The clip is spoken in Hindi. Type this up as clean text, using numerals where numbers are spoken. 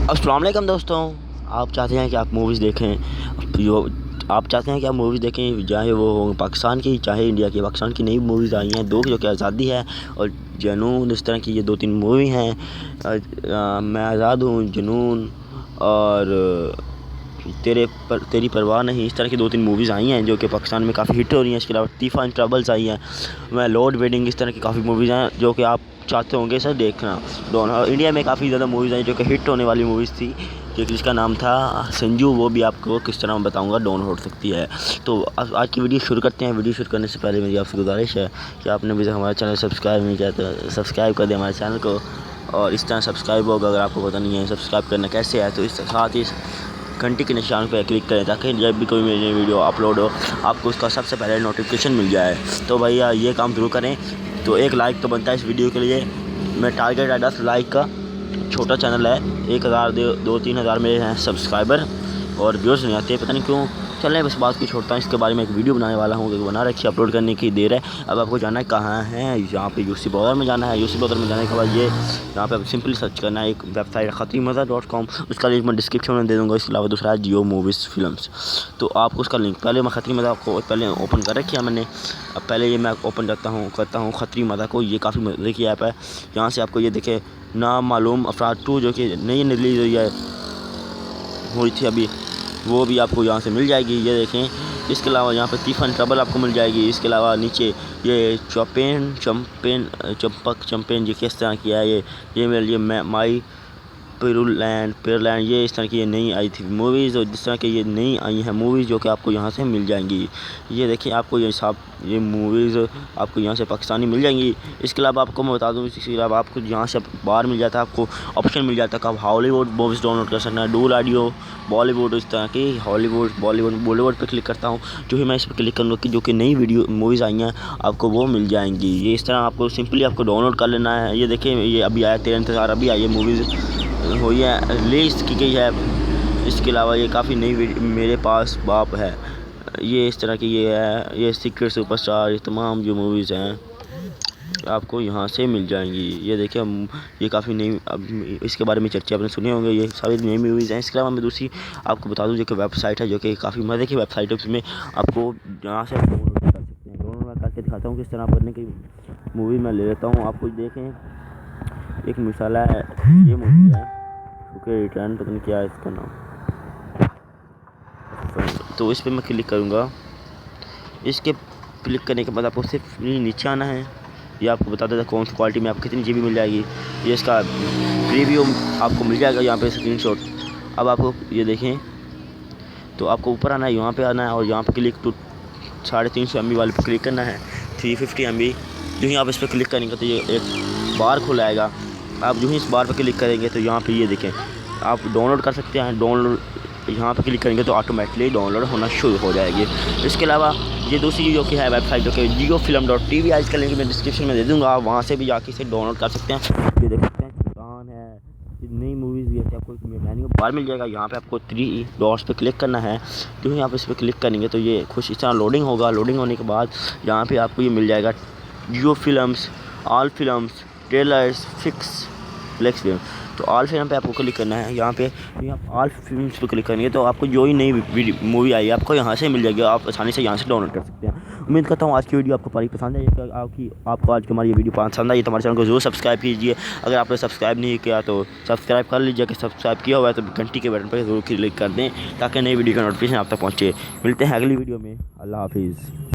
अस्सलाम वालेकुम दोस्तों। आप चाहते हैं कि आप मूवीज़ देखें, जो आप चाहते हैं कि आप मूवीज़ देखें, चाहे वो हो पाकिस्तान की चाहे इंडिया की। पाकिस्तान की नई मूवीज़ आई हैं दो, जो कि आज़ादी है और जुनून, इस तरह की ये 2-3 मूवी हैं। मैं आज़ाद हूँ, जुनून और तेरी परवाह नहीं, इस तरह की 2-3 मूवीज़ आई हैं जो कि पाकिस्तान में काफ़ी हिट हो रही हैं। इसके अलावा तीफा एंड ट्रबल्स आई हैं, मैं लोड वेडिंग, इस तरह की काफ़ी मूवीज़ हैं जो कि आप चाहते होंगे सर देखना। दोनों इंडिया में काफ़ी ज़्यादा मूवीज़ आई जो कि हिट होने वाली मूवीज़ थी, जो जिसका नाम था संजू। वो भी आपको किस तरह बताऊंगा, डाउन हो सकती है। तो आज की वीडियो शुरू करते हैं। वीडियो शुरू करने से पहले मेरी आपसे गुजारिश है कि आपने भी हमारा चैनल सब्सक्राइब नहीं किया तो सब्सक्राइब कर दें हमारे चैनल को। और इस तरह सब्सक्राइब होगा, अगर आपको पता नहीं है सब्सक्राइब करना कैसे है, तो इस साथ ही घंटी के निशान पर क्लिक करें ताकि जब भी कोई मेरी वीडियो अपलोड हो आपको उसका सबसे पहले नोटिफिकेशन मिल जाए। तो भैया ये काम ज़रूर करें। तो एक लाइक तो बनता है इस वीडियो के लिए। मैं टारगेट है 10 लाइक का। छोटा चैनल है, 1000 2-3 हज़ार मेरे हैं सब्सक्राइबर और व्यूज़ नहीं आते, पता नहीं क्यों। चलें बस बात की छोड़ता हूँ, इसके बारे में एक वीडियो बनाने वाला हूँ, बना रखी अपलोड करने की देर है। अब आपको जाना है कहाँ है, यहाँ पे यूसी ब्राउज़र में जाना है। यूसी ब्राउज़र में जाने के बाद ये यहाँ पे सिंपली सर्च करना है, एक वेबसाइट खत्रीमज़ा.com, उसका लिंक मैं डिस्क्रिप्शन में दे दूँगा। इसके अलावा दूसरा है जियो मूवीज़ फिल्म्स, तो आपको उसका लिंक पहले मैं खत्रीमज़ा को पहले ओपन कर रखी है मैंने। अब पहले ये मैं ओपन करता हूँ खत्रीमज़ा को। ये काफ़ी मज़े की ऐप है। यहाँ से आपको ये देखे नामालूम अफराद 2 जो कि नई रिलीज़ हुई थी अभी, वो भी आपको यहाँ से मिल जाएगी, ये देखें। इसके अलावा यहाँ पे तीफा एंड ट्रबल आपको मिल जाएगी। इसके अलावा नीचे ये चंपेन ये किस तरह की है, ये मिल ये माई पेरुलैंड, ये इस तरह की ये नई आई थी मूवीज़, और जिस तरह की ये नई आई हैं मूवीज़ जो कि आपको यहाँ से मिल जाएंगी। ये देखिए आपको ये मूवीज़ आपको यहाँ से पाकिस्तानी मिल जाएंगी। इसके अलावा आपको मैं बता दूँ, इसके अलावा आपको यहाँ से बाहर मिल जाता है, आपको ऑप्शन मिल जाता है कि आप हॉलीवुड मूवीज़ डाउनलोड कर सकते हैं, डूल ऑडियो, बॉलीवुड, इस तरह की हॉलीवुड बॉलीवुड पर क्लिक करता हूँ। जो ही मैं इस पर क्लिक करूँगा कि जो कि नई वीडियो मूवीज़ आई हैं आपको वो मिल जाएंगी। ये इस तरह आपको सिंपली आपको डाउनलोड कर लेना है। ये देखिए ये अभी आया, तेरा इंतज़ार अभी आई है, मूवीज़ हुई है, रिलीज़ की गई है। इसके अलावा ये काफ़ी नई मेरे पास बाप है, ये इस तरह की ये है, ये सीक्रेट सुपरस्टार, ये तमाम जो मूवीज़ हैं आपको यहाँ से मिल जाएंगी। ये देखिए ये काफ़ी नई, अब इसके बारे में चर्चा आपने सुने होंगे, ये सारी नई मूवीज़ हैं। इसके अलावा मैं दूसरी आपको बता दूँ जो कि वेबसाइट है, जो कि काफ़ी मज़े की वेबसाइट है। उसमें आपको यहाँ से डाउनलोड कर सकते हैं। डाउनलोड मैं करके दिखाता हूँ किस तरह पढ़ने की मूवी मैं ले लेता हूँ। आप कुछ देखें, एक मिसाल है, ये मूवी है ओके रिटर्न, पता नहीं क्या है इसका नाम। तो इस पर मैं क्लिक करूँगा। इसके क्लिक करने के बाद आपको सिर्फ नीचे आना है। ये आपको बता देता कौन सी क्वालिटी में आपको कितनी जीबी मिल जाएगी। ये इसका प्रीव्यू आपको मिल जाएगा यहाँ पे स्क्रीनशॉट। अब आपको ये देखें तो आपको ऊपर आना है, यहाँ पे आना है और यहाँ पे क्लिक टू 350 MB वाले पर क्लिक करना है, 350 MB। जो ही आप इस पर क्लिक करेंगे तो ये एक बार खुलाएगा। आप जो ही इस बार पर क्लिक करेंगे तो यहाँ पे ये देखें आप डाउनलोड कर सकते हैं। डाउनलोड यहाँ पे क्लिक करेंगे तो ऑटोमेटिकली डाउनलोड होना शुरू हो जाएगी। इसके अलावा ये दूसरी जो कि है वेबसाइट, जो कि jiofilm.tv है, इसका लिंक मैं डिस्क्रिप्शन में दे दूँगा। आप वहाँ से भी जाके इसे डाउनलोड कर सकते हैं। ये देख सकते हैं सुल्तान है, नई मूवीज़ भी है, आपको बाहर मिल जाएगा। यहाँ पे आपको 3 डॉट्स पे क्लिक करना है। जो ही आप इस पर क्लिक करेंगे तो ये कुछ इस तरह लोडिंग होगा। लोडिंग होने के बाद यहाँ पर आपको ये मिल जाएगा Jio films, all films, trailers, flex. तो ऑल फिल्म पे आपको क्लिक करना है। यहाँ पे आप ऑल फिल्म्स पे क्लिक करेंगे तो आपको जो ही नई मूवी आई है आपको यहाँ से मिल जाएगी। आप आसानी से यहाँ से डाउनलोड कर सकते हैं। उम्मीद करता हूँ आज की वीडियो आपको बड़ी पसंद आई। आपको आज की हमारी ये वीडियो पसंद आई तो हमारे चैनल को जरूर सब्सक्राइब कीजिए। अगर आपने सब्सक्राइब नहीं किया तो सब्सक्राइब कर लीजिए। अगर सब्सक्राइब किया हुआ है तो घंटी के बटन पर जरूर क्लिक कर दें ताकि नई वीडियो का नोटिफिकेशन आप तक पहुँचे। मिलते हैं अगली वीडियो में। अल्लाह हाफिज़।